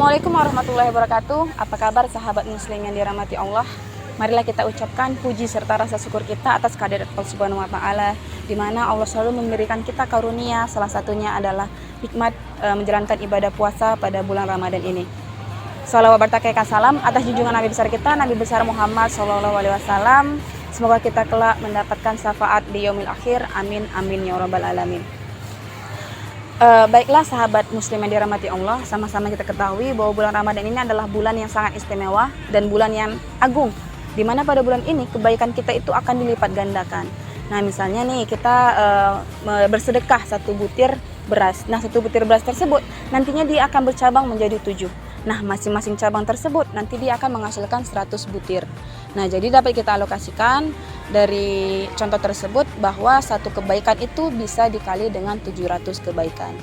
Assalamualaikum warahmatullahi wabarakatuh. Apa kabar sahabat muslim yang dirahmati Allah? Marilah kita ucapkan puji serta rasa syukur kita atas kehadirat Allah Subhanahu wa taala, di mana Allah selalu memberikan kita karunia, salah satunya adalah nikmat menjalankan ibadah puasa pada bulan Ramadan ini. Salawat bertakaikan salam atas junjungan Nabi besar kita, Nabi besar Muhammad SAW. Semoga kita kelak mendapatkan syafaat di yaumil akhir. Amin amin ya rabbal alamin. Baiklah sahabat muslim yang dirahmati Allah, sama-sama kita ketahui bahwa bulan Ramadan ini adalah bulan yang sangat istimewa dan bulan yang agung, di mana pada bulan ini kebaikan kita itu akan dilipat gandakan. Nah misalnya nih kita bersedekah 1 butir beras. Nah 1 butir beras tersebut nantinya dia akan bercabang menjadi 7. Nah masing-masing cabang tersebut nanti dia akan menghasilkan 100 butir. Nah jadi dapat kita alokasikan dari contoh tersebut bahwa satu kebaikan itu bisa dikali dengan 700 kebaikan.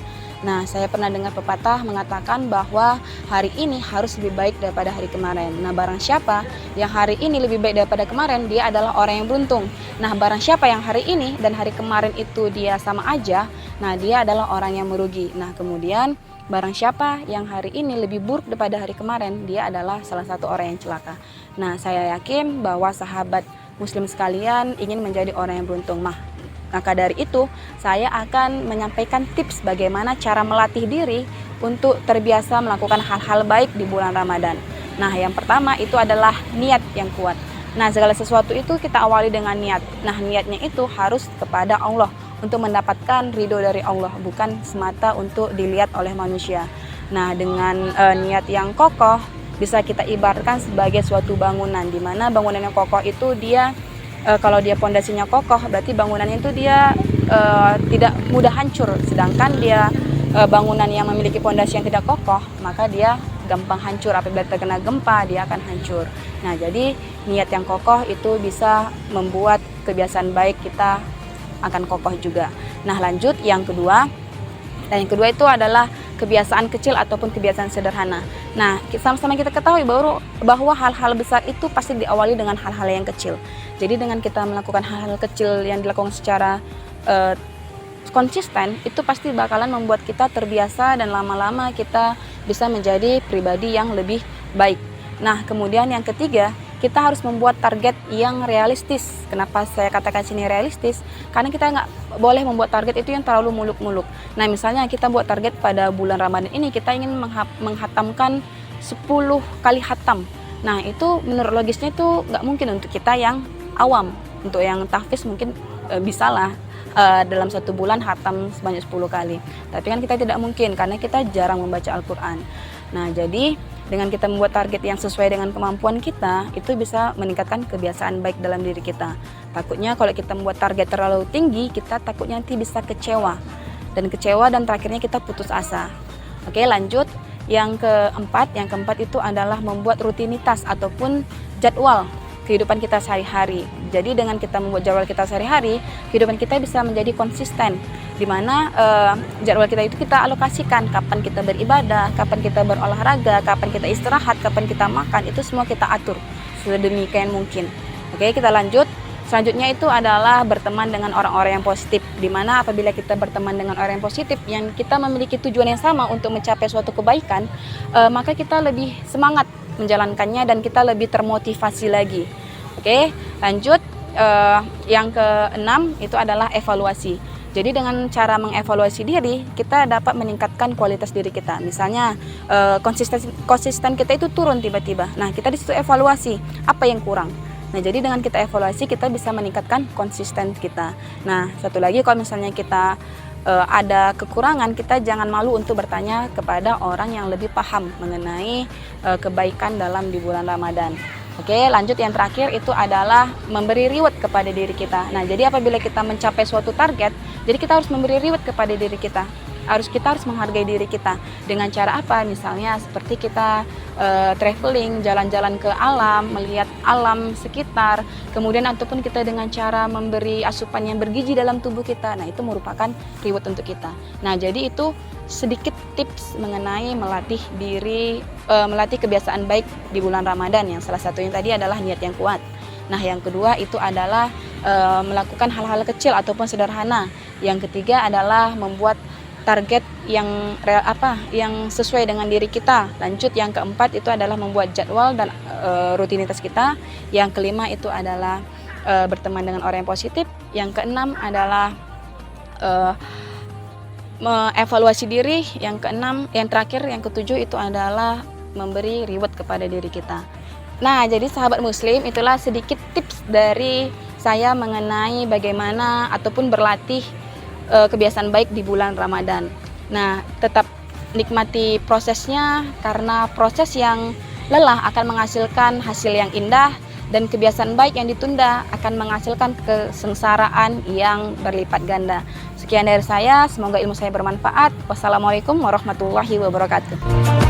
Nah saya pernah dengar pepatah mengatakan bahwa hari ini harus lebih baik daripada hari kemarin. Nah barang siapa yang hari ini lebih baik daripada kemarin, dia adalah orang yang beruntung. Nah barang siapa yang hari ini dan hari kemarin itu dia sama aja, nah dia adalah orang yang merugi. Nah kemudian barang siapa yang hari ini lebih buruk daripada hari kemarin, dia adalah salah satu orang yang celaka. Nah saya yakin bahwa sahabat muslim sekalian ingin menjadi orang yang beruntung. Maka dari itu saya akan menyampaikan tips bagaimana cara melatih diri untuk terbiasa melakukan hal-hal baik di bulan Ramadan. Nah yang pertama itu adalah niat yang kuat. Nah segala sesuatu itu kita awali dengan niat. Nah niatnya itu harus kepada Allah, untuk mendapatkan ridho dari Allah, bukan semata untuk dilihat oleh manusia. Nah dengan niat yang kokoh bisa kita ibaratkan sebagai suatu bangunan, di mana bangunan yang kokoh itu dia kalau dia pondasinya kokoh berarti bangunannya itu dia tidak mudah hancur. Sedangkan dia bangunan yang memiliki pondasi yang tidak kokoh, maka dia gampang hancur. Apabila terkena gempa dia akan hancur. Nah jadi niat yang kokoh itu bisa membuat kebiasaan baik kita akan kokoh juga. Nah lanjut yang kedua. Dan yang kedua itu adalah kebiasaan kecil ataupun kebiasaan sederhana. Nah sama-sama kita ketahui bahwa hal-hal besar itu pasti diawali dengan hal-hal yang kecil. Jadi dengan kita melakukan hal-hal kecil yang dilakukan secara konsisten, itu pasti bakalan membuat kita terbiasa dan lama-lama kita bisa menjadi pribadi yang lebih baik. Nah kemudian yang ketiga, kita harus membuat target yang realistis. Kenapa saya katakan sini realistis? Karena kita nggak boleh membuat target itu yang terlalu muluk-muluk. Nah misalnya kita buat target pada bulan Ramadan ini, kita ingin menghatamkan 10 kali hatam. Nah itu menurut logisnya itu nggak mungkin untuk kita yang awam. Untuk yang tahfiz mungkin bisalah dalam 1 bulan hatam sebanyak 10 kali. Tapi kan kita tidak mungkin karena kita jarang membaca Al-Quran. Nah jadi dengan kita membuat target yang sesuai dengan kemampuan kita, itu bisa meningkatkan kebiasaan baik dalam diri kita. Takutnya kalau kita membuat target terlalu tinggi, kita takutnya nanti bisa kecewa. Dan terakhirnya kita putus asa. Oke lanjut, yang keempat itu adalah membuat rutinitas ataupun jadwal kehidupan kita sehari-hari. Jadi dengan kita membuat jadwal kita sehari-hari, kehidupan kita bisa menjadi konsisten, di mana jadwal kita itu kita alokasikan kapan kita beribadah, kapan kita berolahraga, kapan kita istirahat, kapan kita makan, itu semua kita atur sedemikian mungkin. Oke, kita lanjut. Selanjutnya itu adalah berteman dengan orang-orang yang positif, di mana apabila kita berteman dengan orang yang positif yang kita memiliki tujuan yang sama untuk mencapai suatu kebaikan, maka kita lebih semangat menjalankannya dan kita lebih termotivasi lagi. Oke, lanjut. Yang keenam itu adalah evaluasi. Jadi dengan cara mengevaluasi diri, kita dapat meningkatkan kualitas diri kita. Misalnya konsisten kita itu turun tiba-tiba. Nah kita disitu evaluasi apa yang kurang. Nah jadi dengan kita evaluasi kita bisa meningkatkan konsisten kita. Nah satu lagi, kalau misalnya kita ada kekurangan, kita jangan malu untuk bertanya kepada orang yang lebih paham mengenai kebaikan dalam di bulan Ramadan. Oke, lanjut yang terakhir itu adalah memberi reward kepada diri kita. Nah, jadi apabila kita mencapai suatu target, jadi kita harus memberi reward kepada diri kita. Kita harus menghargai diri kita. Dengan cara apa? Misalnya seperti kita traveling, jalan-jalan ke alam, melihat alam sekitar, kemudian ataupun kita dengan cara memberi asupan yang bergizi dalam tubuh kita. Nah, itu merupakan reward untuk kita. Nah, jadi itu sedikit tips mengenai melatih diri, melatih kebiasaan baik di bulan Ramadan, yang salah satunya tadi adalah niat yang kuat. Nah yang kedua itu adalah melakukan hal-hal kecil ataupun sederhana. Yang ketiga adalah membuat target yang yang sesuai dengan diri kita. Lanjut, yang keempat itu adalah membuat jadwal dan rutinitas kita. Yang kelima itu adalah berteman dengan orang yang positif. Yang keenam adalah mengevaluasi diri. Yang keenam, yang terakhir, yang ketujuh itu adalah memberi reward kepada diri kita. Nah, jadi sahabat muslim, itulah sedikit tips dari saya mengenai bagaimana ataupun berlatih kebiasaan baik di bulan Ramadan. Nah, tetap nikmati prosesnya, karena proses yang lelah akan menghasilkan hasil yang indah, dan kebiasaan baik yang ditunda akan menghasilkan kesengsaraan yang berlipat ganda. Sekian dari saya, semoga ilmu saya bermanfaat. Wassalamualaikum warahmatullahi wabarakatuh.